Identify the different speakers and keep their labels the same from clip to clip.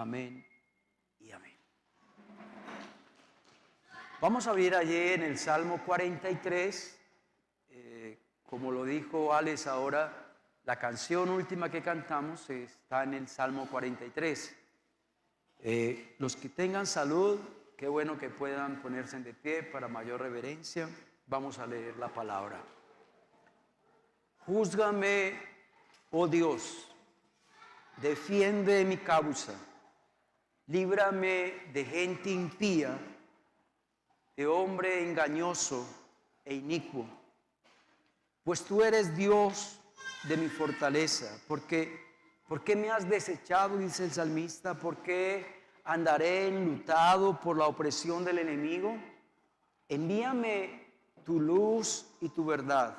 Speaker 1: Amén y amén. Vamos a ver allí en el Salmo 43, como lo dijo Alex ahora, la canción última que cantamos está en el Salmo 43. Los que tengan salud, qué bueno que puedan ponerse de pie para mayor reverencia. Vamos a leer la palabra. Júzgame, oh Dios, defiende mi causa, líbrame de gente impía, de hombre engañoso e inicuo, pues tú eres Dios de mi fortaleza. ¿Por qué me has desechado?, dice el salmista. ¿Por qué andaré enlutado por la opresión del enemigo? Envíame tu luz y tu verdad.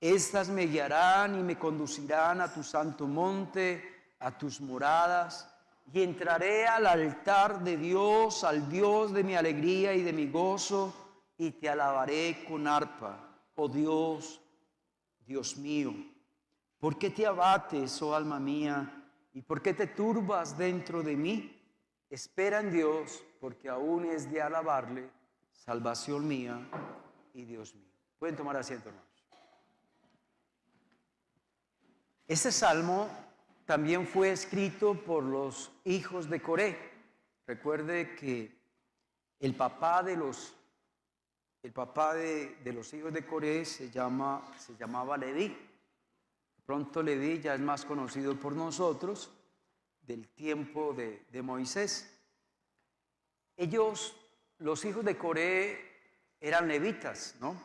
Speaker 1: Estas me guiarán y me conducirán a tu santo monte, a tus moradas, y entraré al altar de Dios, al Dios de mi alegría y de mi gozo, y te alabaré con arpa, oh Dios, Dios mío. ¿Por qué te abates, oh alma mía, y por qué te turbas dentro de mí? Espera en Dios, porque aún es de alabarle, salvación mía y Dios mío. Pueden tomar asiento, hermanos. Este salmo también fue escrito por los hijos de Coré. Recuerde que el papá de los hijos de Coré se llamaba Leví. Pronto Leví ya es más conocido por nosotros del tiempo de Moisés. Ellos, los hijos de Coré, eran levitas, ¿no?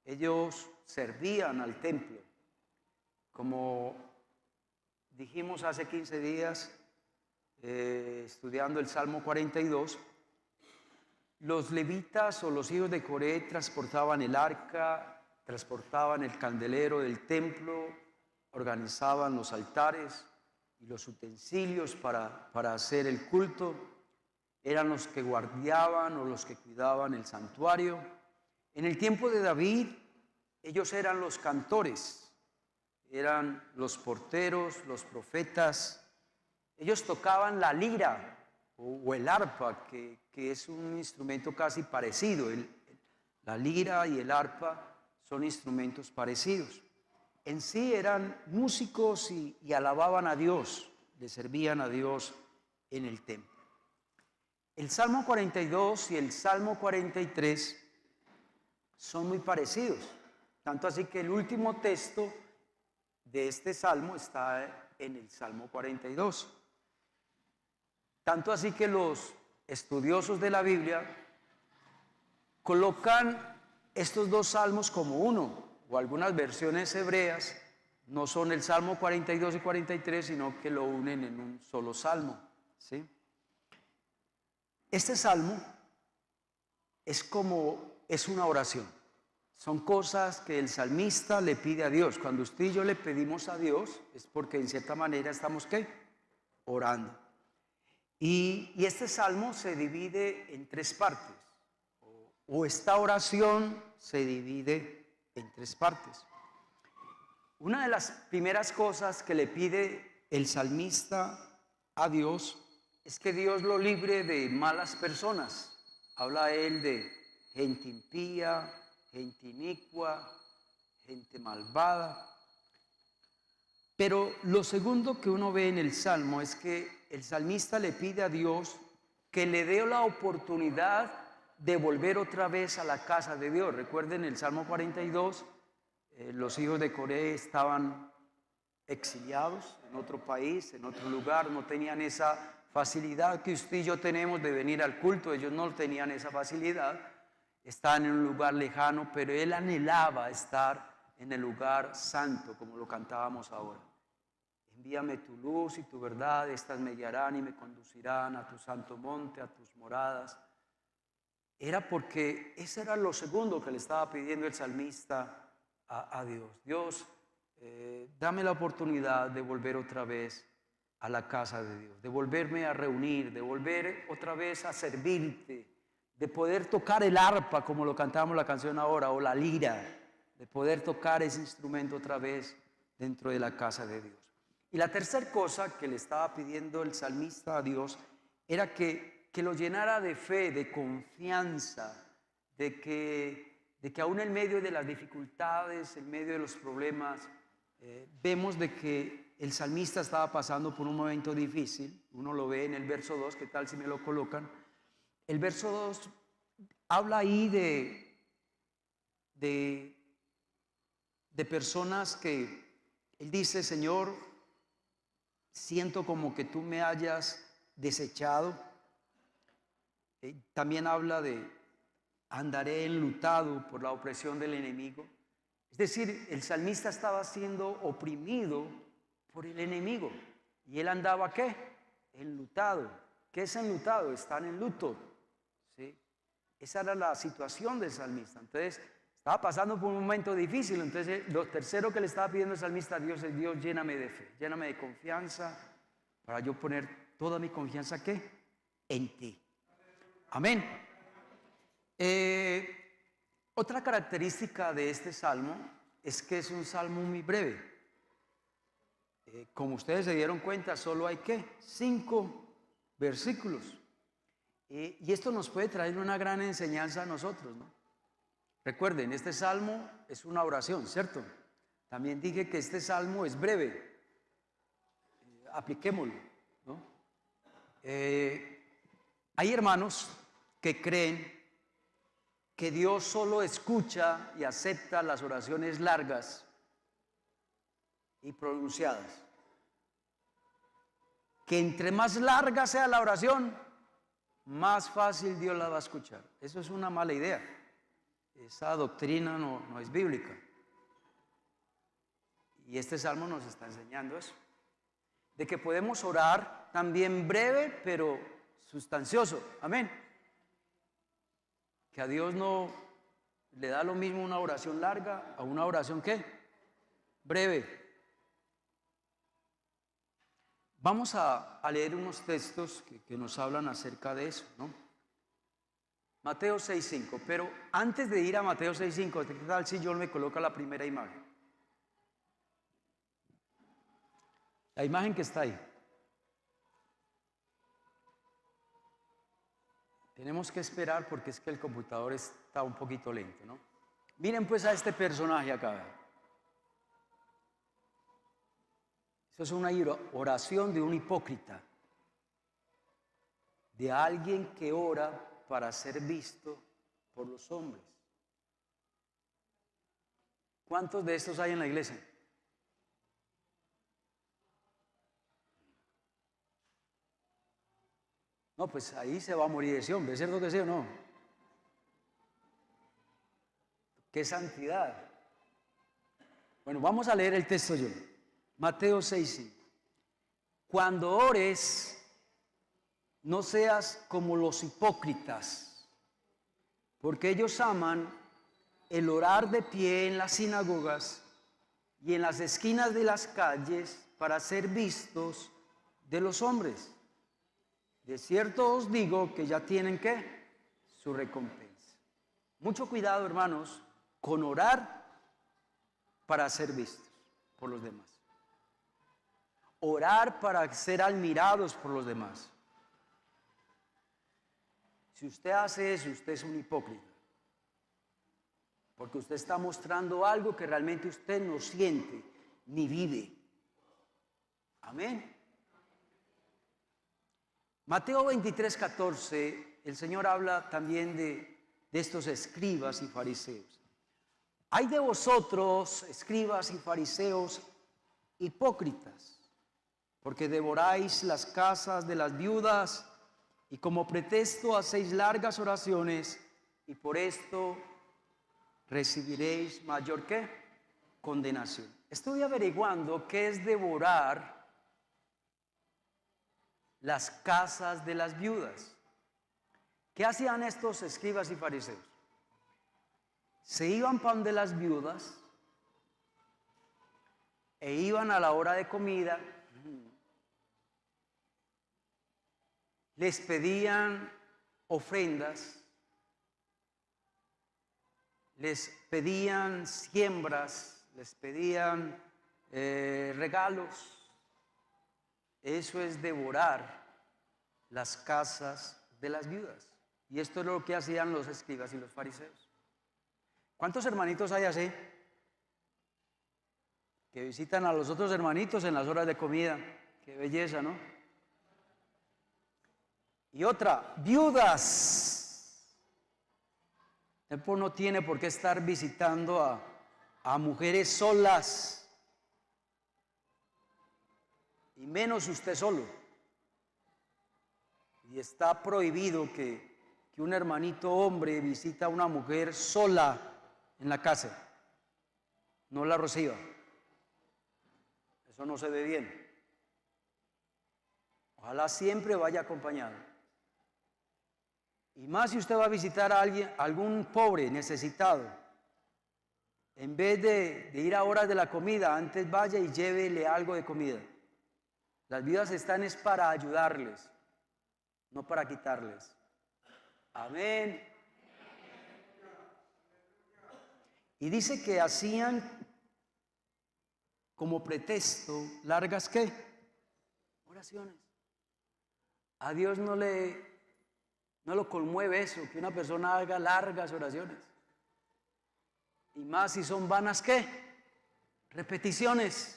Speaker 1: Ellos servían al templo. Como dijimos hace 15 días, estudiando el Salmo 42, los levitas o los hijos de Coré transportaban el arca, transportaban el candelero del templo, organizaban los altares y los utensilios para hacer el culto. Eran los que guardiaban o los que cuidaban el santuario. En el tiempo de David, ellos eran los cantores. Eran los porteros, los profetas. Ellos tocaban la lira o el arpa, que es un instrumento casi parecido. La lira y el arpa son instrumentos parecidos. En sí eran músicos y alababan a Dios, le servían a Dios en el templo. El Salmo 42 y el Salmo 43 son muy parecidos, tanto así que el último texto de este salmo está en el Salmo 42. Tanto así que los estudiosos de la Biblia colocan estos dos salmos como uno, o algunas versiones hebreas no son el Salmo 42 y 43, sino que lo unen en un solo salmo, ¿sí? Este salmo es una oración. Son cosas que el salmista le pide a Dios. Cuando usted y yo le pedimos a Dios, es porque en cierta manera estamos, ¿qué? Orando. Y este salmo se divide en tres partes, o esta oración se divide en tres partes. Una de las primeras cosas que le pide el salmista a Dios es que Dios lo libre de malas personas. Habla él de gente impía, gente inicua, gente malvada. Pero lo segundo que uno ve en el Salmo es que el salmista le pide a Dios que le dé la oportunidad de volver otra vez a la casa de Dios. Recuerden el Salmo 42, los hijos de Coré estaban exiliados en otro país, en otro lugar, no tenían esa facilidad que usted y yo tenemos de venir al culto. Ellos no tenían esa facilidad. Estaban en un lugar lejano, pero él anhelaba estar en el lugar santo, como lo cantábamos ahora. Envíame tu luz y tu verdad, estas me guiarán y me conducirán a tu santo monte, a tus moradas. Era porque ese era lo segundo que le estaba pidiendo el salmista a Dios. Dios, dame la oportunidad de volver otra vez a la casa de Dios, de volverme a reunir, de volver otra vez a servirte, de poder tocar el arpa, como lo cantamos la canción ahora, o la lira, de poder tocar ese instrumento otra vez dentro de la casa de Dios. Y la tercera cosa que le estaba pidiendo el salmista a Dios era que lo llenara de fe, de confianza, de que aún en medio de las dificultades, en medio de los problemas, vemos de que el salmista estaba pasando por un momento difícil. Uno lo ve en el verso 2, ¿qué tal si me lo colocan? El verso 2 habla ahí de personas que él dice: Señor, siento como que tú me hayas desechado. También habla de andaré enlutado por la opresión del enemigo. Es decir, el salmista estaba siendo oprimido por el enemigo. ¿Y él andaba qué? Enlutado. ¿Qué es enlutado? Están en luto. ¿Sí? Esa era la situación del salmista. Entonces, estaba pasando por un momento difícil. Entonces, lo tercero que le estaba pidiendo el salmista a Dios es: Dios, lléname de fe, lléname de confianza, para yo poner toda mi confianza, ¿qué? En ti. Amén. Otra característica de este salmo es que es un salmo muy breve. Como ustedes se dieron cuenta, solo hay ¿qué? 5 versículos. Y esto nos puede traer una gran enseñanza a nosotros, ¿no? Recuerden, este salmo es una oración, ¿cierto? También dije que este salmo es breve. Apliquémoslo, ¿no? Hay hermanos que creen que Dios solo escucha y acepta las oraciones largas y pronunciadas. Que entre más larga sea la oración, más fácil Dios la va a escuchar. Eso es una mala idea. Esa doctrina no es bíblica. Y este salmo nos está enseñando eso. De que podemos orar también breve, pero sustancioso. Amén. Que a Dios no le da lo mismo una oración larga a una oración ¿qué? Breve. Vamos a leer unos textos que nos hablan acerca de eso, ¿no? Mateo 6:5, pero antes de ir a Mateo 6:5, ¿qué tal si yo me coloca la primera imagen? La imagen que está ahí. Tenemos que esperar porque es que el computador está un poquito lento, ¿no? Miren pues a este personaje acá. Eso es una oración de un hipócrita, de alguien que ora para ser visto por los hombres. ¿Cuántos de estos hay en la iglesia? No, pues ahí se va a morir ese hombre, ¿es cierto que sí o no? ¡Qué santidad! Bueno, vamos a leer el texto yo. Mateo 6:5. Cuando ores, no seas como los hipócritas, porque ellos aman el orar de pie en las sinagogas y en las esquinas de las calles para ser vistos de los hombres. De cierto os digo que ya tienen ¿qué? Su recompensa. Mucho cuidado, hermanos, con orar para ser vistos por los demás. Orar para ser admirados por los demás. Si usted hace eso, usted es un hipócrita. Porque usted está mostrando algo que realmente usted no siente ni vive. Amén. Mateo 23:14, el Señor habla también de estos escribas y fariseos. Hay de vosotros, escribas y fariseos, hipócritas, porque devoráis las casas de las viudas y como pretexto hacéis largas oraciones y por esto recibiréis mayor ¿qué? Condenación. Estuve averiguando qué es devorar las casas de las viudas. ¿Qué hacían estos escribas y fariseos? Se iban para donde las viudas e iban a la hora de comida, les pedían ofrendas, les pedían siembras, les pedían regalos, eso es devorar las casas de las viudas. Y esto es lo que hacían los escribas y los fariseos. ¿Cuántos hermanitos hay así? Que visitan a los otros hermanitos en las horas de comida. Qué belleza, ¿no? Y otra, viudas. El pueblo no tiene por qué estar visitando a mujeres solas. Y menos usted solo. Y está prohibido que un hermanito hombre visita a una mujer sola en la casa. No la reciba. Eso no se ve bien. Ojalá siempre vaya acompañado. Y más si usted va a visitar a alguien, algún pobre, necesitado. En vez de ir a horas de la comida, antes vaya y llévele algo de comida. Las viudas están es para ayudarles, no para quitarles. Amén. Y dice que hacían como pretexto largas ¿qué? Oraciones. A Dios no lo conmueve eso, que una persona haga largas oraciones. Y más si son vanas ¿qué? Repeticiones.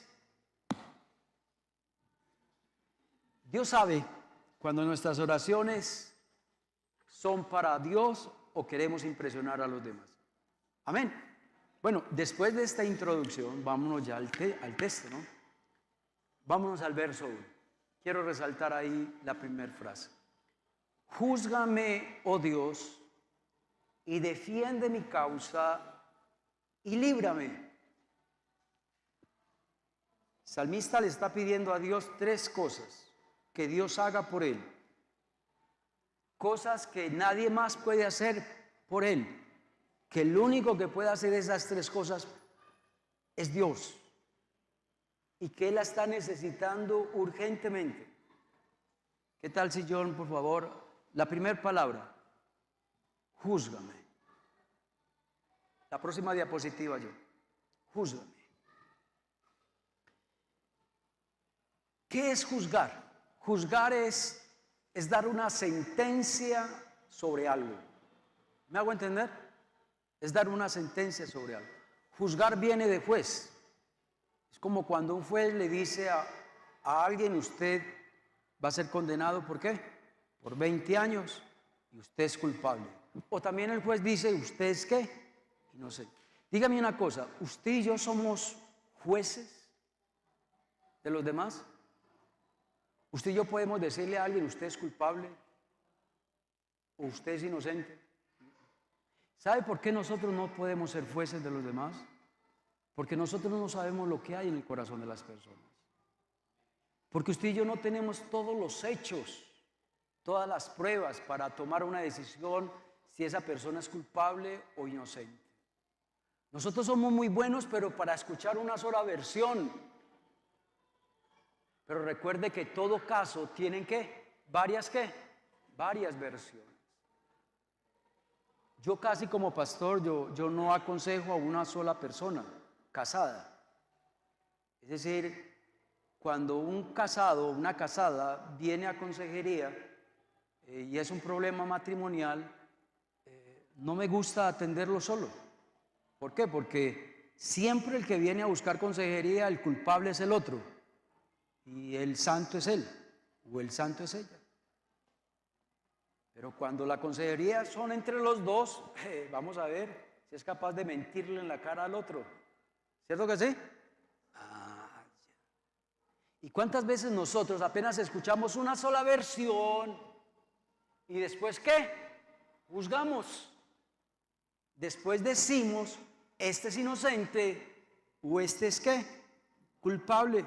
Speaker 1: Dios sabe cuando nuestras oraciones son para Dios o queremos impresionar a los demás. Amén. Bueno, después de esta introducción, vámonos ya al texto, ¿no? Vámonos al verso 1. Quiero resaltar ahí la primera frase. Júzgame, oh Dios, y defiende mi causa y líbrame. El salmista le está pidiendo a Dios 3 cosas que Dios haga por él. Cosas que nadie más puede hacer por él. Que el único que puede hacer esas 3 cosas es Dios. Y que él la está necesitando urgentemente. ¿Qué tal si John, por favor, la primera palabra? Júzgame. La próxima diapositiva, John. Júzgame. ¿Qué es juzgar? Juzgar es dar una sentencia sobre algo. ¿Me hago entender? Es dar una sentencia sobre algo. Juzgar viene de juez. Es como cuando un juez le dice a alguien, usted va a ser condenado, ¿por qué? Por 20 años y usted es culpable. O también el juez dice, ¿usted es qué? Inocente. Dígame una cosa, ¿usted y yo somos jueces de los demás? ¿Usted y yo podemos decirle a alguien, usted es culpable o usted es inocente? ¿Sabe por qué nosotros no podemos ser jueces de los demás? Porque nosotros no sabemos lo que hay en el corazón de las personas. Porque usted y yo no tenemos todos los hechos, todas las pruebas para tomar una decisión si esa persona es culpable o inocente. Nosotros somos muy buenos, pero para escuchar una sola versión. Pero recuerde que todo caso tienen ¿qué? Varias versiones. Yo casi como pastor, yo no aconsejo a una sola persona casada. Es decir, cuando un casado o una casada viene a consejería y es un problema matrimonial, no me gusta atenderlo solo. ¿Por qué? Porque siempre el que viene a buscar consejería, el culpable es el otro. Y el santo es él, o el santo es ella. Pero cuando la consejería son entre los dos, vamos a ver si es capaz de mentirle en la cara al otro. ¿Cierto que sí? ¿Y cuántas veces nosotros apenas escuchamos una sola versión y después qué? Juzgamos. Después decimos, este es inocente o este es qué? Culpable.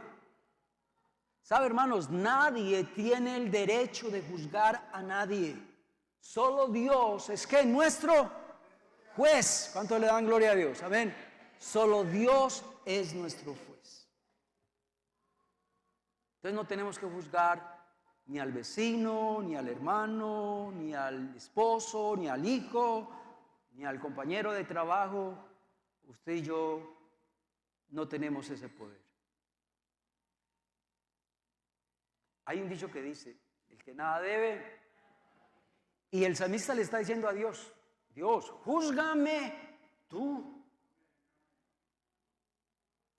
Speaker 1: ¿Sabe, hermanos? Nadie tiene el derecho de juzgar a nadie. Solo Dios es que nuestro juez. ¿Cuánto le dan gloria a Dios? Amén. Solo Dios es nuestro juez. Entonces no tenemos que juzgar ni al vecino, ni al hermano, ni al esposo, ni al hijo, ni al compañero de trabajo. Usted y yo no tenemos ese poder. Hay un dicho que dice, el que nada debe, y el salmista le está diciendo a Dios, Dios, júzgame tú.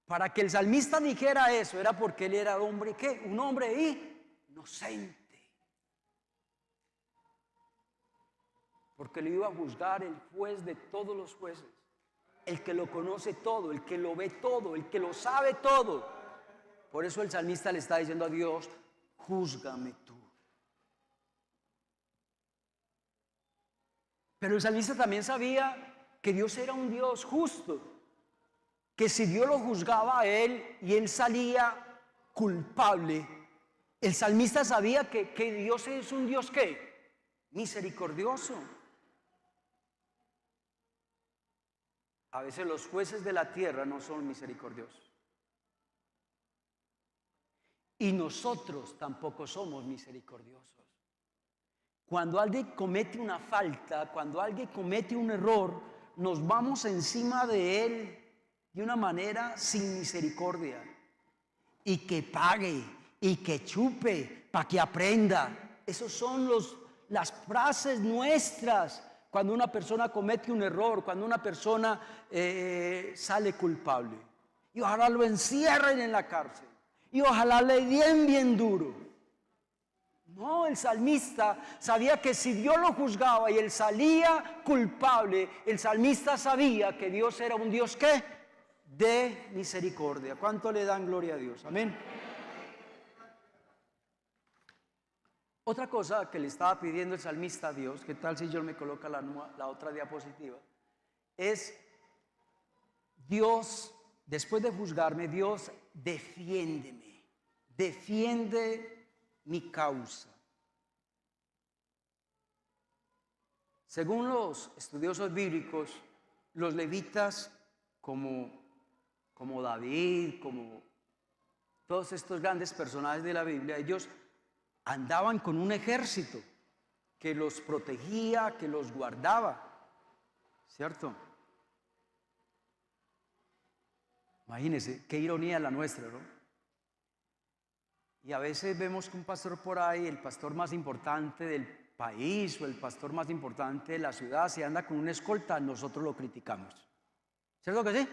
Speaker 1: Para que el salmista dijera eso, era porque él era hombre, ¿qué? Un hombre inocente. Porque le iba a juzgar el juez de todos los jueces, el que lo conoce todo, el que lo ve todo, el que lo sabe todo. Por eso el salmista le está diciendo a Dios, júzgame tú. Pero el salmista también sabía que Dios era un Dios justo, que si Dios lo juzgaba a él y él salía culpable, el salmista sabía que Dios es un Dios ¿qué? Misericordioso. A veces los jueces de la tierra no son misericordiosos. Y nosotros tampoco somos misericordiosos. Cuando alguien comete una falta, cuando alguien comete un error, nos vamos encima de él de una manera sin misericordia. Y que pague, y que chupe, para que aprenda. Esos son las frases nuestras cuando una persona comete un error, cuando una persona sale culpable. Y ojalá lo encierren en la cárcel. Y ojalá le den bien duro. No, el salmista sabía que si Dios lo juzgaba y él salía culpable, el salmista sabía que Dios era un Dios ¿qué? De misericordia. ¿Cuánto le dan gloria a Dios? Amén. Otra cosa que le estaba pidiendo el salmista a Dios, ¿qué tal si yo me coloca la otra diapositiva? Es Dios, después de juzgarme, Dios, defiéndeme, defiende mi causa. Según los estudiosos bíblicos, los levitas como David, como todos estos grandes personajes de la Biblia, ellos andaban con un ejército que los protegía, que los guardaba, ¿cierto? Imagínense, qué ironía la nuestra, ¿no? Y a veces vemos que un pastor por ahí, el pastor más importante del país o el pastor más importante de la ciudad, se anda con una escolta, nosotros lo criticamos. ¿Cierto que sí?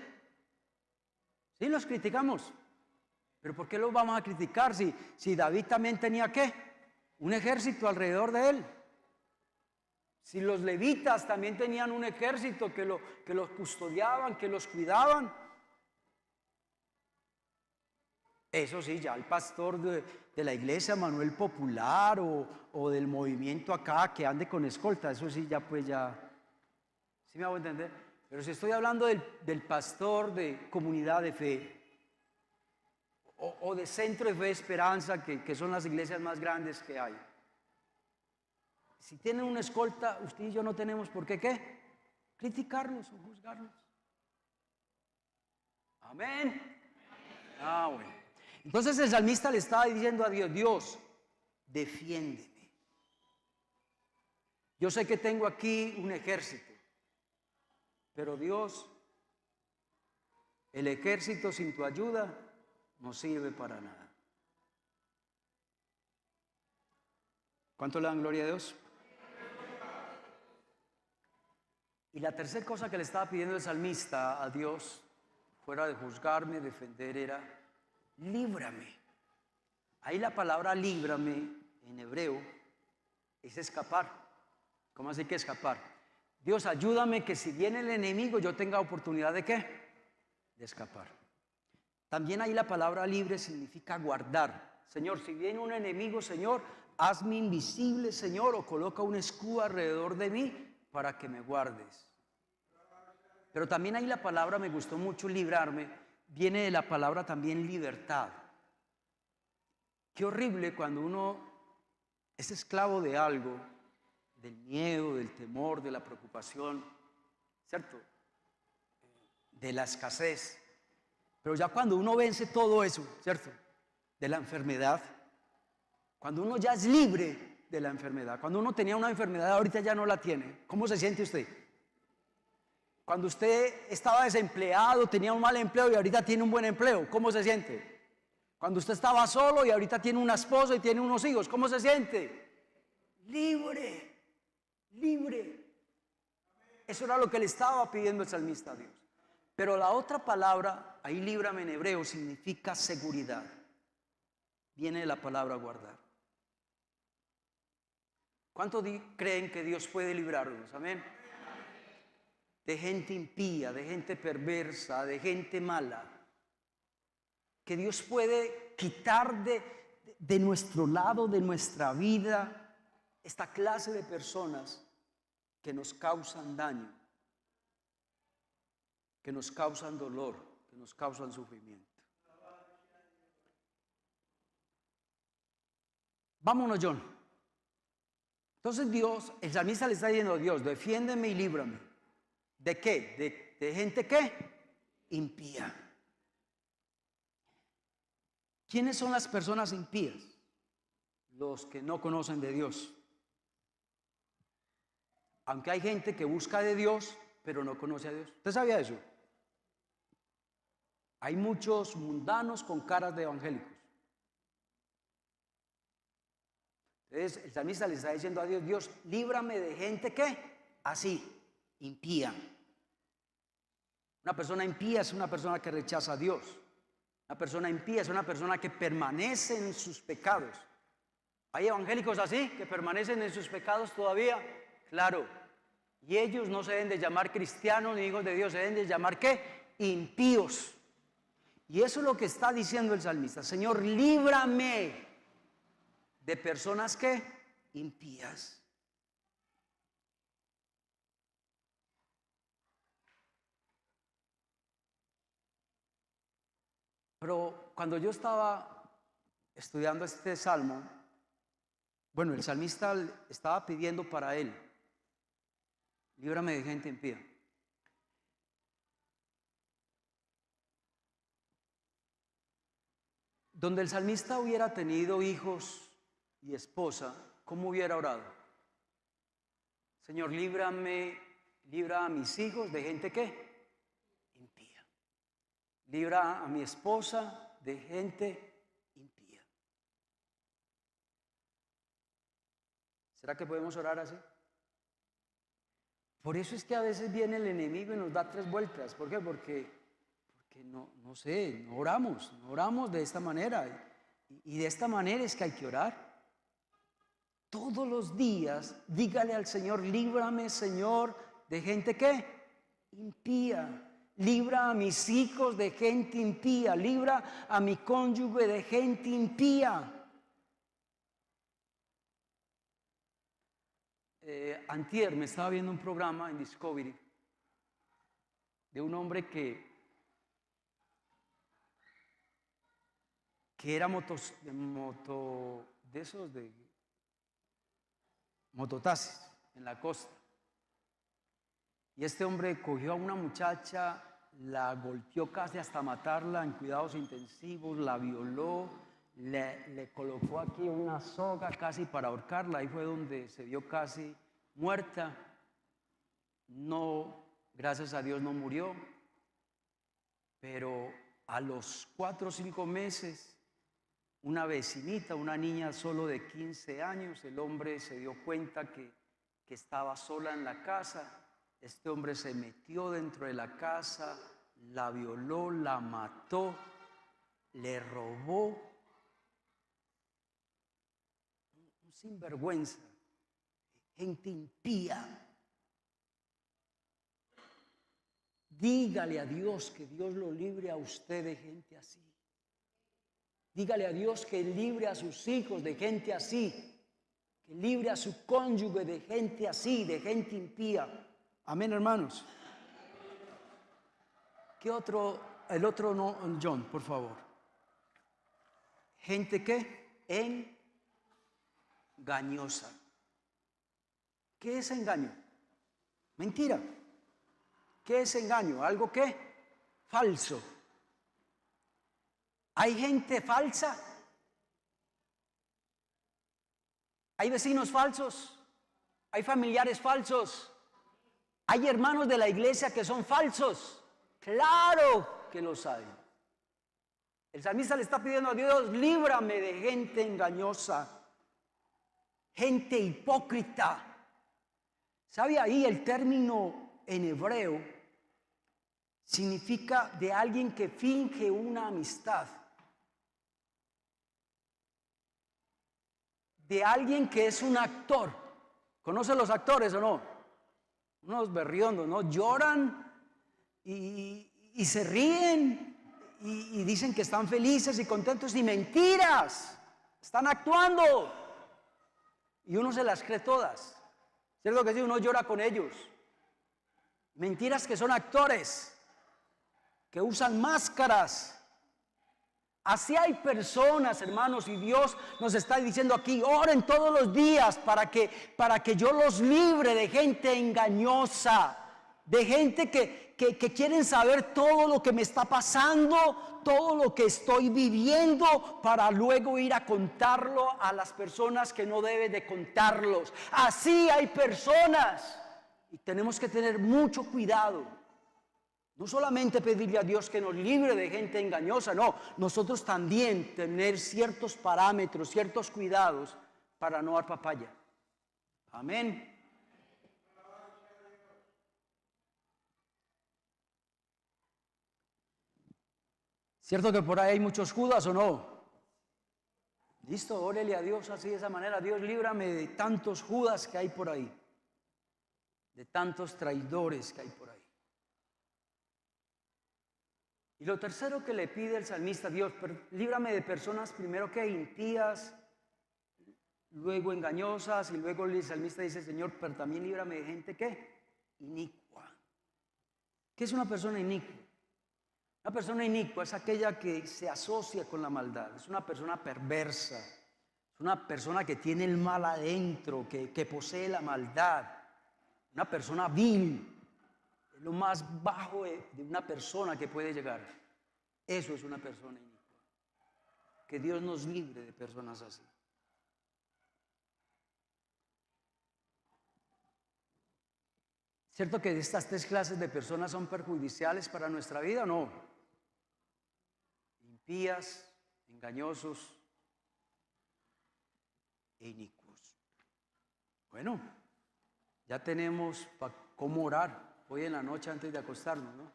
Speaker 1: Sí, los criticamos. ¿Pero por qué los vamos a criticar si David también tenía qué? Un ejército alrededor de él. Si los levitas también tenían un ejército que los custodiaban, que los cuidaban. Eso sí, ya el pastor de la iglesia Manuel Popular o del movimiento acá que ande con escolta, eso sí, ya pues ya, ¿sí me hago entender? Pero si estoy hablando del pastor de Comunidad de Fe o de Centro de Fe Esperanza, que son las iglesias más grandes que hay. Si tienen una escolta, usted y yo no tenemos por qué, ¿qué? Criticarlos o juzgarlos. Amén. Ah, bueno. Entonces el salmista le estaba diciendo a Dios, Dios, defiéndeme. Yo sé que tengo aquí un ejército, pero Dios, el ejército sin tu ayuda no sirve para nada. ¿Cuánto le dan gloria a Dios? Y la tercera cosa que le estaba pidiendo el salmista a Dios, fuera de juzgarme, defender, era líbrame. Ahí la palabra líbrame en hebreo es escapar. ¿Cómo así que escapar? Dios, ayúdame que si viene el enemigo yo tenga oportunidad de ¿qué? De escapar. También ahí la palabra libre significa guardar. Señor, si viene un enemigo, Señor, hazme invisible, Señor, o coloca un escudo alrededor de mí para que me guardes. Pero también ahí la palabra, me gustó mucho, librarme, viene de la palabra también libertad. Qué horrible cuando uno es esclavo de algo, del miedo, del temor, de la preocupación, ¿cierto? De la escasez. Pero ya cuando uno vence todo eso, ¿cierto? De la enfermedad, cuando uno ya es libre de la enfermedad, cuando uno tenía una enfermedad, ahorita ya no la tiene, ¿cómo se siente usted? Cuando usted estaba desempleado, tenía un mal empleo y ahorita tiene un buen empleo, ¿cómo se siente? Cuando usted estaba solo y ahorita tiene una esposa y tiene unos hijos, ¿cómo se siente? Libre, libre. Eso era lo que le estaba pidiendo el salmista a Dios. Pero la otra palabra, ahí líbrame en hebreo, significa seguridad. Viene de la palabra guardar. ¿Cuántos creen que Dios puede librarnos? Amén. De gente impía, de gente perversa, de gente mala. Que Dios puede quitar de nuestro lado, de nuestra vida, esta clase de personas que nos causan daño, que nos causan dolor, que nos causan sufrimiento. Vámonos, John. Entonces Dios, el salmista le está diciendo a Dios, defiéndeme y líbrame. ¿De qué? ¿De gente qué? Impía. ¿Quiénes son las personas impías? Los que no conocen de Dios. Aunque hay gente que busca de Dios, pero no conoce a Dios. ¿Usted sabía eso? Hay muchos mundanos con caras de evangélicos. Entonces el salmista le está diciendo a Dios, Dios, líbrame de gente que así, impía. Una persona impía es una persona que rechaza a Dios. Una persona impía es una persona que permanece en sus pecados. ¿Hay evangélicos así que permanecen en sus pecados todavía? Claro. Y ellos no se deben de llamar cristianos ni hijos de Dios, se deben de llamar ¿qué? Impíos. Y eso es lo que está diciendo el salmista. Señor, líbrame de personas que impías. Pero cuando yo estaba estudiando este salmo, bueno, el salmista estaba pidiendo para él, líbrame de gente impía. Donde el salmista hubiera tenido hijos y esposa, ¿cómo hubiera orado? Señor, líbrame, libra a mis hijos de gente ¿qué? Impía. Libra a mi esposa de gente impía. ¿Será que podemos orar así? Por eso es que a veces viene el enemigo y nos da 3 vueltas. ¿Por qué? Porque no sé, no oramos de esta manera. Y de esta manera es que hay que orar. Todos los días, dígale al Señor, líbrame, Señor, de gente ¿qué? Impía. Libra a mis hijos de gente impía. Libra a mi cónyuge de gente impía. Antier me estaba viendo un programa en Discovery de un hombre que era mototaxis en la costa. Y este hombre cogió a una muchacha, la golpeó casi hasta matarla en cuidados intensivos, la violó, le colocó aquí una soga casi para ahorcarla. Ahí fue donde se vio casi muerta. No, gracias a Dios no murió, pero a los 4 o 5 meses, una vecinita, una niña solo de 15 años, el hombre se dio cuenta que estaba sola en la casa. Este hombre se metió dentro de la casa, la violó, la mató, le robó. Un sinvergüenza, gente impía. Dígale a Dios que Dios lo libre a usted de gente así. Dígale a Dios que libre a sus hijos de gente así, que libre a su cónyuge de gente así, de gente impía. Amén, hermanos. ¿Qué otro? El otro no, John, por favor. Gente que engañosa. ¿Qué es engaño? Mentira. ¿Qué es engaño? Algo que falso. ¿Hay gente falsa? ¿Hay vecinos falsos? ¿Hay familiares falsos? ¿Hay hermanos de la iglesia que son falsos? Claro que los hay. El salmista le está pidiendo a Dios, líbrame de gente engañosa, gente hipócrita. ¿Sabe ahí el término en hebreo? Significa de alguien que finge una amistad. De alguien que es un actor. ¿Conocen los actores o no? Unos berriondos, ¿no? Lloran y se ríen y dicen que están felices y contentos y mentiras. Están actuando. Y uno se las cree todas. ¿Cierto que sí? Uno llora con ellos. Mentiras que son actores, que usan máscaras. Así hay personas, hermanos, y Dios nos está diciendo aquí, oren todos los días para que yo los libre de gente engañosa, de gente que quieren saber todo lo que me está pasando, todo lo que estoy viviendo, para luego ir a contarlo a las personas que no deben de contarlos. Así hay personas y tenemos que tener mucho cuidado. No solamente pedirle a Dios que nos libre de gente engañosa, no, nosotros también tener ciertos parámetros, ciertos cuidados para no dar papaya. Amén. ¿Cierto que por ahí hay muchos Judas o no? Listo, órele a Dios así de esa manera. Dios, líbrame de tantos Judas que hay por ahí, de tantos traidores que hay por ahí. Y lo tercero que le pide el salmista, Dios, líbrame de personas primero que impías, luego engañosas, y luego el salmista dice, Señor, pero también líbrame de gente que inicua. ¿Qué es una persona inicua? Una persona inicua es aquella que se asocia con la maldad, es una persona perversa, es una persona que tiene el mal adentro, que posee la maldad, una persona vil. Es lo más bajo de una persona que puede llegar. Eso es una persona inicua. Que Dios nos libre de personas así. ¿Cierto que estas tres clases de personas son perjudiciales para nuestra vida o no? Impías, engañosos e inicuos. Bueno, ya tenemos cómo orar hoy en la noche antes de acostarnos, ¿no?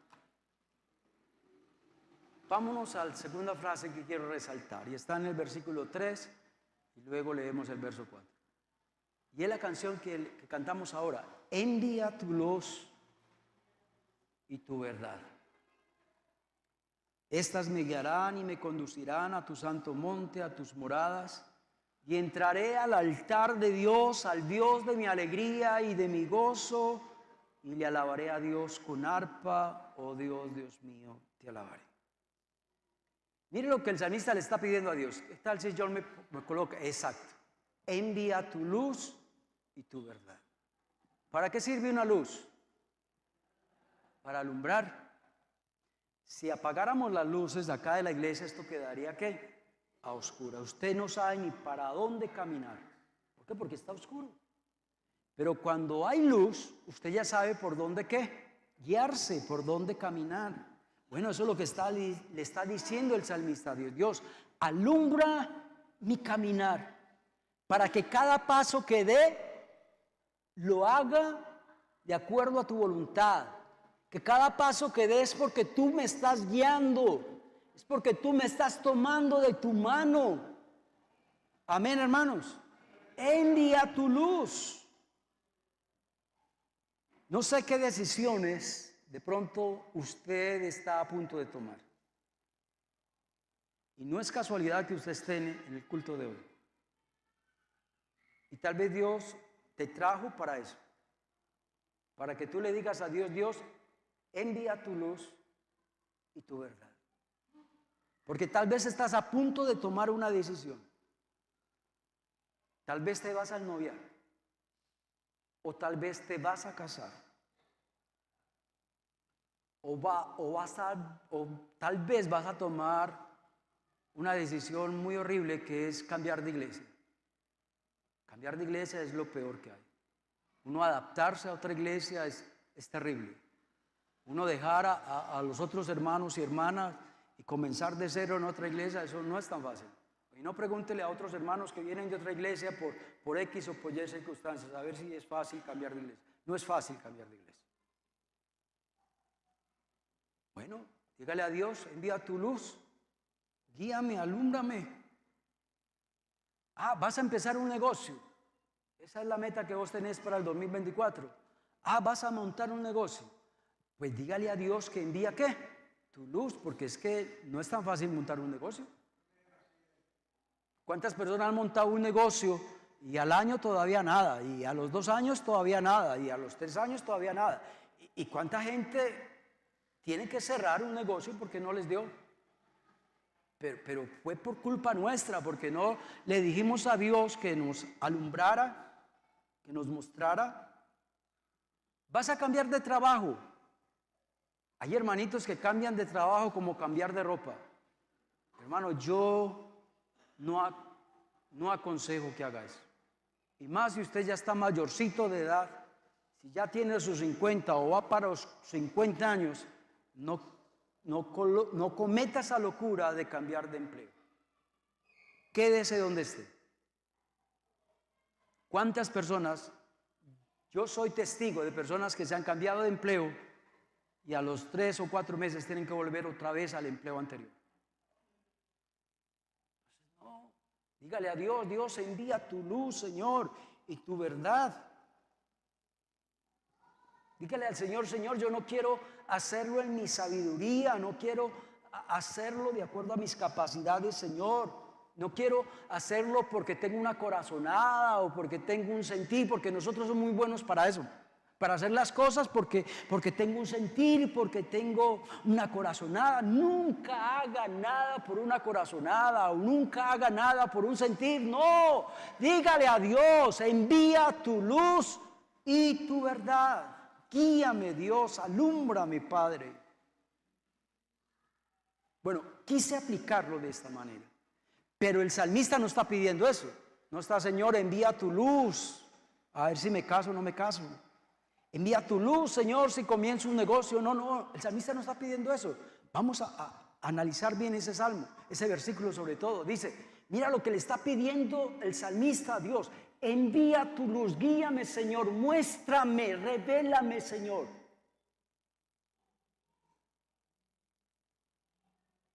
Speaker 1: Vámonos a la segunda frase que quiero resaltar, y está en el versículo 3 y luego leemos el verso 4. Y es la canción que cantamos ahora, envía tu luz y tu verdad. Estas me guiarán y me conducirán a tu santo monte, a tus moradas, y entraré al altar de Dios, al Dios de mi alegría y de mi gozo, y le alabaré a Dios con arpa, oh Dios, Dios mío, te alabaré. Mire lo que el salmista le está pidiendo a Dios. ¿Qué tal si yo me coloco? Exacto. Envía tu luz y tu verdad. ¿Para qué sirve una luz? Para alumbrar. Si apagáramos las luces de acá de la iglesia, esto quedaría ¿qué? A oscura. Usted no sabe ni para dónde caminar. ¿Por qué? Porque está oscuro. Pero cuando hay luz, usted ya sabe por dónde ¿qué? Guiarse, por dónde caminar. Bueno, eso es lo que le está diciendo el salmista a Dios. Dios, alumbra mi caminar para que cada paso que dé lo haga de acuerdo a tu voluntad. Que cada paso que dé es porque tú me estás guiando, es porque tú me estás tomando de tu mano. Amén, hermanos. Envía tu luz. No sé qué decisiones de pronto usted está a punto de tomar. Y no es casualidad que usted esté en el culto de hoy. Y tal vez Dios te trajo para eso. Para que tú le digas a Dios, Dios, envía tu luz y tu verdad. Porque tal vez estás a punto de tomar una decisión. Tal vez te vas a noviar. O tal vez te vas a casar. O tal vez vas a tomar una decisión muy horrible, que es cambiar de iglesia. Cambiar de iglesia es lo peor que hay. Uno adaptarse a otra iglesia es terrible. Uno dejar a los otros hermanos y hermanas Y comenzar de cero en otra iglesia, eso no es tan fácil. Y no pregúntele a otros hermanos que vienen de otra iglesia por X o por Y circunstancias, a ver si es fácil cambiar de iglesia. No es fácil cambiar de iglesia. Bueno, dígale a Dios, envía tu luz, guíame, alúmbrame. Vas a empezar un negocio. Esa es la meta que vos tenés para el 2024. Vas a montar un negocio. Pues dígale a Dios que envía ¿qué? Tu luz, porque es que no es tan fácil montar un negocio. ¿Cuántas personas han montado un negocio y al año todavía nada? Y a los 2 años todavía nada. Y a los 3 años todavía nada. ¿Y cuánta gente tiene que cerrar un negocio porque no les dio? Pero fue por culpa nuestra, porque no le dijimos a Dios que nos alumbrara, que nos mostrara. Vas a cambiar de trabajo. Hay hermanitos que cambian de trabajo como cambiar de ropa. Hermano, yo no aconsejo que haga eso. Y más si usted ya está mayorcito de edad, si ya tiene sus 50 o va para los 50 años, no cometa esa locura de cambiar de empleo. Quédese donde esté. ¿Cuántas personas? Yo soy testigo de personas que se han cambiado de empleo y a los 3 o 4 meses tienen que volver otra vez al empleo anterior. No, dígale a Dios, Dios envía tu luz, Señor, y tu verdad. Dígale al Señor, Señor, yo no quiero hacerlo en mi sabiduría, no quiero hacerlo de acuerdo a mis capacidades, Señor. No quiero hacerlo porque tengo una corazonada o porque tengo un sentir, porque nosotros somos muy buenos para eso. Para hacer las cosas porque tengo un sentir, porque tengo una corazonada. Nunca haga nada por una corazonada o nunca haga nada por un sentir. No, dígale a Dios, envía tu luz y tu verdad. Guíame, Dios, alúmbrame, Padre. Bueno, quise aplicarlo de esta manera. Pero el salmista no está pidiendo eso. No está, Señor, envía tu luz. A ver si me caso o no me caso. Envía tu luz, Señor, si comienzo un negocio. No, el salmista no está pidiendo eso. Vamos a analizar bien ese salmo, ese versículo sobre todo. Dice, mira lo que le está pidiendo el salmista a Dios. Envía tu luz, guíame, Señor, muéstrame, revélame, Señor.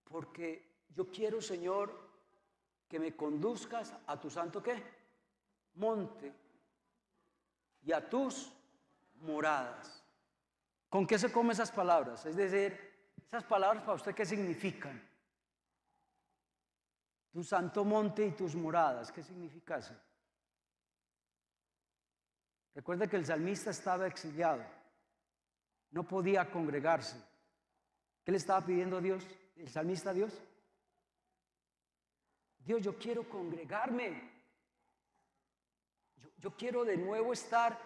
Speaker 1: Porque yo quiero, Señor, que me conduzcas a tu santo ¿qué? Monte y a tus moradas. ¿Con qué se comen esas palabras? Es decir, esas palabras para usted, ¿qué significan? Tu santo monte y tus moradas, ¿qué significa eso? Recuerde que el salmista estaba exiliado, no podía congregarse. ¿Qué le estaba pidiendo a Dios? ¿El salmista a Dios? Dios, yo quiero congregarme. Yo quiero de nuevo estar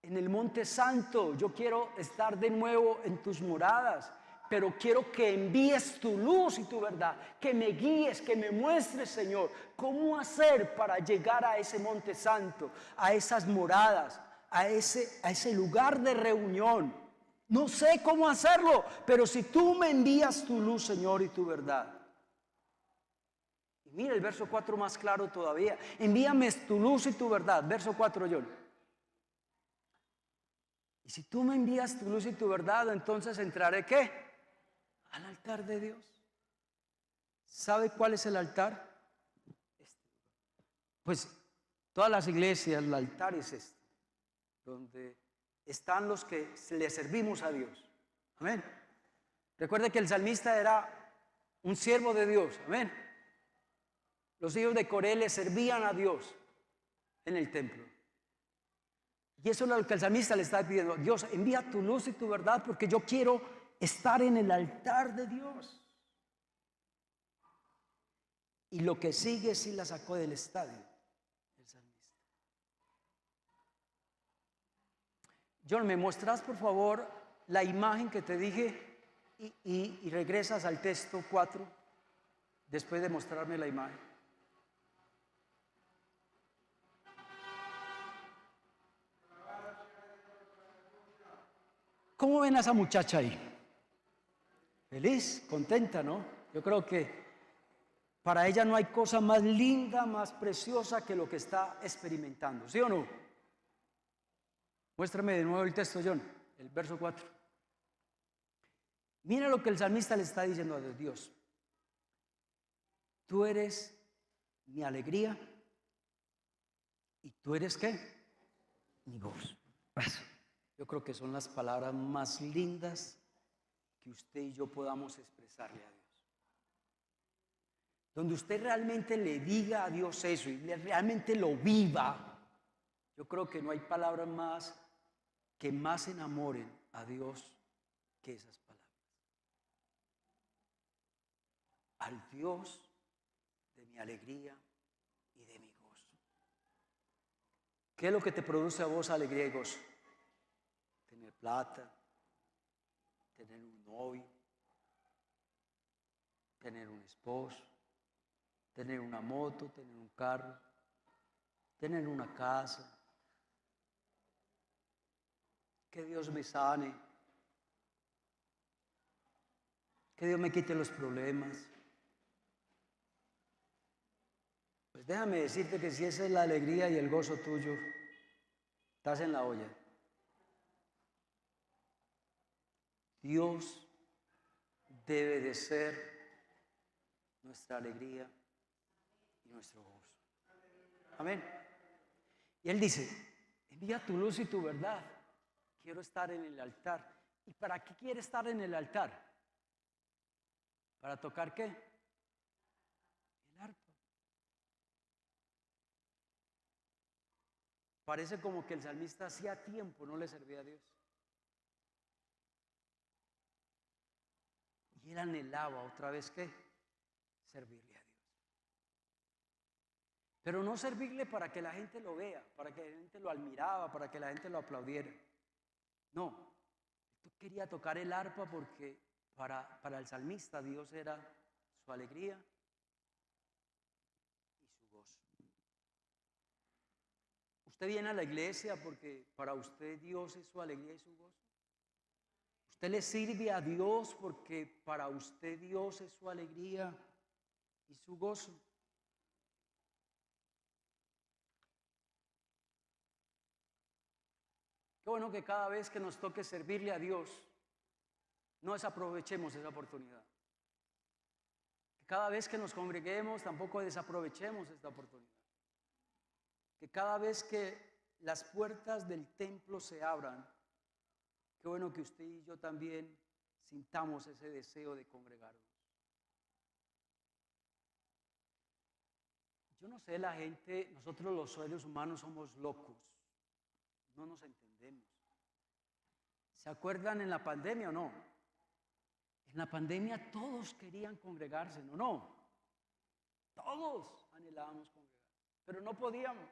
Speaker 1: en el monte santo. Yo quiero estar de nuevo en tus moradas. Pero quiero que envíes tu luz y tu verdad. Que me guíes, que me muestres, Señor, cómo hacer para llegar a ese monte santo, a esas moradas, a ese lugar de reunión. No sé cómo hacerlo, pero si tú me envías tu luz, Señor, y tu verdad. Y mira el verso 4 más claro todavía. Envíame tu luz y tu verdad. Verso 4, John. Y si tú me envías tu luz y tu verdad, entonces entraré ¿qué? Al altar de Dios. ¿Sabe cuál es el altar? Pues todas las iglesias, el altar es este, donde están los que le servimos a Dios. Amén. Recuerde que el salmista era un siervo de Dios. Amén. Los hijos de Coré le servían a Dios en el templo. Y eso es lo que el salmista le está pidiendo. Dios, envía tu luz y tu verdad porque yo quiero estar en el altar de Dios. Y lo que sigue sí la sacó del estadio, el salmista. John, ¿me muestras por favor la imagen que te dije y regresas al texto 4 después de mostrarme la imagen? ¿Cómo ven a esa muchacha ahí? Feliz, contenta, ¿no? Yo creo que para ella no hay cosa más linda, más preciosa que lo que está experimentando, ¿sí o no? Muéstrame de nuevo el texto, John, el verso 4. Mira lo que el salmista le está diciendo a Dios. Tú eres mi alegría y tú eres ¿qué? Mi gozo. Eso. Yo creo que son las palabras más lindas que usted y yo podamos expresarle a Dios. Donde usted realmente le diga a Dios eso y realmente lo viva, yo creo que no hay palabras más que más enamoren a Dios que esas palabras. Al Dios de mi alegría y de mi gozo. ¿Qué es lo que te produce a vos alegría y gozo? Tener plata, tener un novio, tener un esposo, tener una moto, tener un carro, tener una casa, que Dios me sane, que Dios me quite los problemas. Pues déjame decirte que si esa es la alegría y el gozo tuyo, estás en la olla. Dios debe de ser nuestra alegría y nuestro gozo. Amén. Y Él dice, envía tu luz y tu verdad. Quiero estar en el altar. ¿Y para qué quiere estar en el altar? ¿Para tocar qué? El arpa. Parece como que el salmista hacía tiempo no le servía a Dios. Y él anhelaba otra vez ¿qué? Servirle a Dios. Pero no servirle para que la gente lo vea, para que la gente lo admiraba, para que la gente lo aplaudiera. No, él quería tocar el arpa porque para el salmista Dios era su alegría y su gozo. Usted viene a la iglesia porque para usted Dios es su alegría y su gozo. Usted le sirve a Dios porque para usted Dios es su alegría y su gozo. Qué bueno que cada vez que nos toque servirle a Dios, no desaprovechemos esa oportunidad. Que cada vez que nos congreguemos, tampoco desaprovechemos esta oportunidad. Que cada vez que las puertas del templo se abran, qué bueno que usted y yo también sintamos ese deseo de congregarnos. Yo no sé, la gente, nosotros los seres humanos somos locos, no nos entendemos. ¿Se acuerdan en la pandemia o no? En la pandemia todos querían congregarse, ¿no? No. Todos anhelábamos congregar, pero no podíamos.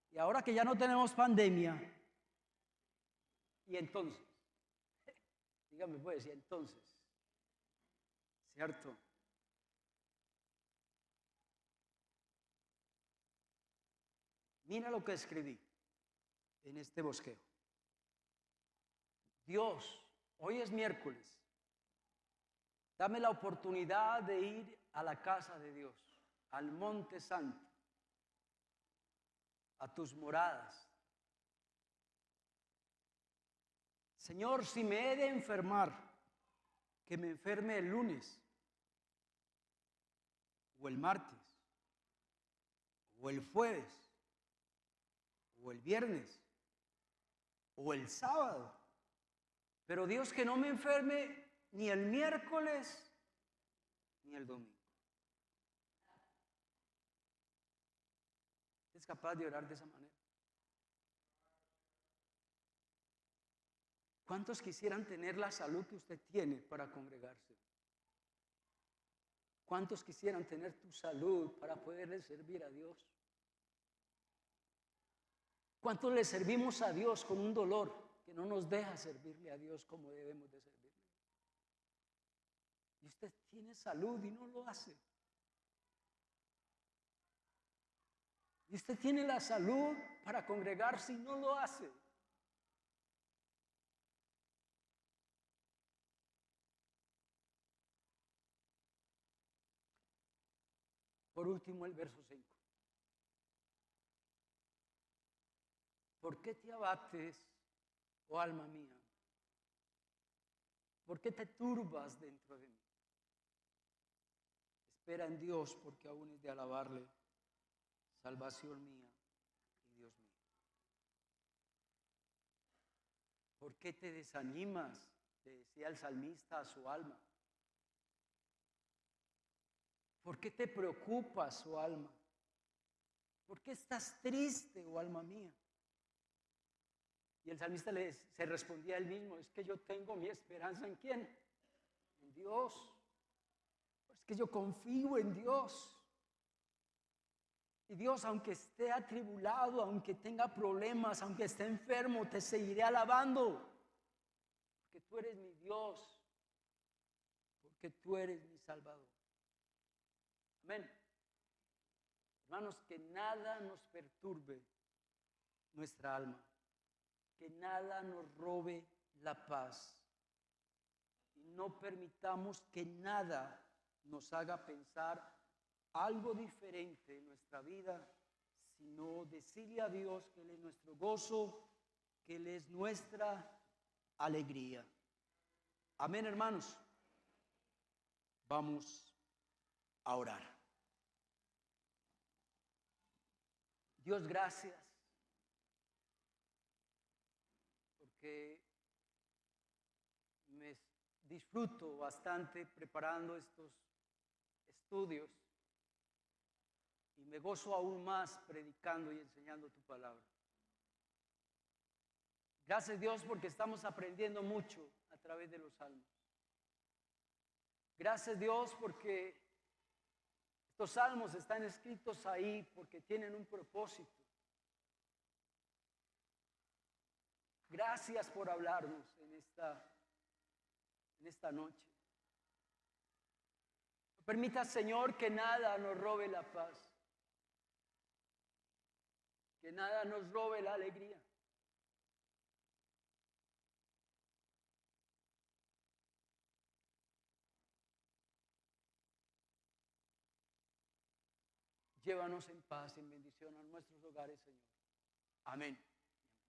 Speaker 1: Y ahora que ya no tenemos pandemia, y entonces, dígame pues, y entonces, ¿cierto? Mira lo que escribí en este bosquejo. Dios, hoy es miércoles, dame la oportunidad de ir a la casa de Dios, al monte santo, a tus moradas. Señor, si me he de enfermar, que me enferme el lunes, o el martes, o el jueves, o el viernes, o el sábado. Pero Dios, que no me enferme ni el miércoles, ni el domingo. ¿Es capaz de orar de esa manera? ¿Cuántos quisieran tener la salud que usted tiene para congregarse? ¿Cuántos quisieran tener tu salud para poderle servir a Dios? ¿Cuántos le servimos a Dios con un dolor que no nos deja servirle a Dios como debemos de servirle? Y usted tiene salud y no lo hace. Y usted tiene la salud para congregarse y no lo hace. Por último, el verso 5. ¿Por qué te abates, oh alma mía? ¿Por qué te turbas dentro de mí? Espera en Dios, porque aún es de alabarle, salvación mía y Dios mío. ¿Por qué te desanimas? Le decía el salmista a su alma. ¿Por qué te preocupas, oh alma? ¿Por qué estás triste, oh alma mía? Y el salmista se respondía a él mismo, es que yo tengo mi esperanza ¿en quién? En Dios. Es que yo confío en Dios. Y Dios, aunque esté atribulado, aunque tenga problemas, aunque esté enfermo, te seguiré alabando. Porque tú eres mi Dios. Porque tú eres mi Salvador. Amén. Hermanos, que nada nos perturbe nuestra alma. Que nada nos robe la paz. Y no permitamos que nada nos haga pensar algo diferente en nuestra vida, sino decirle a Dios que Él es nuestro gozo, que Él es nuestra alegría. Amén, hermanos. Vamos a orar. Dios, gracias, porque me disfruto bastante preparando estos estudios y me gozo aún más predicando y enseñando tu palabra. Gracias, Dios, porque estamos aprendiendo mucho a través de los salmos. Gracias, Dios, porque estos salmos están escritos ahí porque tienen un propósito. Gracias por hablarnos en esta noche. No permita, Señor, que nada nos robe la paz, que nada nos robe la alegría. Llévanos en paz y en bendición a nuestros hogares, Señor. Amén.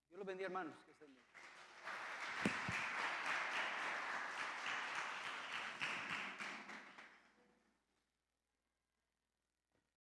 Speaker 1: Dios los bendiga, hermanos. Que estén bien.